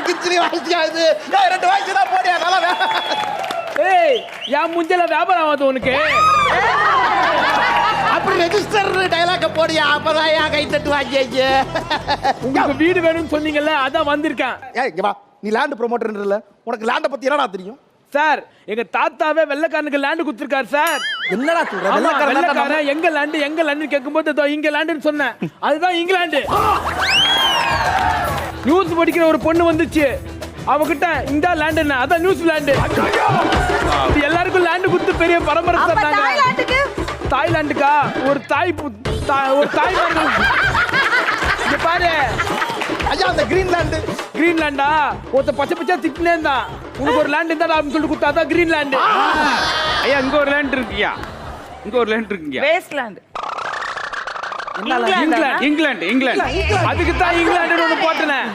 Khichdi வாசிக்காது 2 voice தான் போடியா நல்லா. ஏய் என் முஞ்சல வியாபாரம் ஆகுது உனக்கு. அப்படி ரெஜிஸ்டர் டயலாக போடியா அப்பதான் ஏன் கை தட்டு வாங்கியாச்சு. உங்களுக்கு வீடு வேணும்னு சொன்னீங்கல்ல அதான் வந்திருக்கேன். ஏய் இங்க வா, நீ லேண்ட் ப்ரோமோட்டர்ன்றல உனக்கு லேண்ட பத்தி என்னடா தெரியும்? சார் எங்க தாத்தாவே வெள்ளக்காரனுக்கு லேண்ட் கொடுத்திருக்காரு சார். என்னடா சொல்ற? வெள்ளக்காரன் எங்க லேண்ட் கேட்கும்போது இதோ இங்க லேண்டுன்னு சொன்னேன். அதுதான் இங்கிலாந்து. நியூஸ் படிக்கிற ஒரு பொண்ணு வந்துச்சு, அவகிட்ட இந்த லேண்ட் என்ன அதான் நியூசிலாந்து. எல்லாருக்கும் லேண்ட் கொடுத்து பெரிய பரம்பரை சொன்னாங்க. தாய்லாந்துக்கா ஒரு தாய் இங்க பாரு ஐயா அந்த கிரீன்லாண்டா ஒருத்த பச்சை பச்சை திட்டினே இருந்தான். உனக்கு ஒரு லேண்ட் இருந்தா அப்படின்னு சொல்லிட்டு கொடுத்தா அதான் கிரீன்லாந்து. ஐயா இங்க ஒரு லேண்ட் இருக்குயா, இங்க ஒரு லேண்ட் இருக்குங்க. வேஸ்ட்லாண்ட். இங்கிலாந்து. அதுக்கு தான் இங்கிலாந்து ஒன்று போட்டேன்.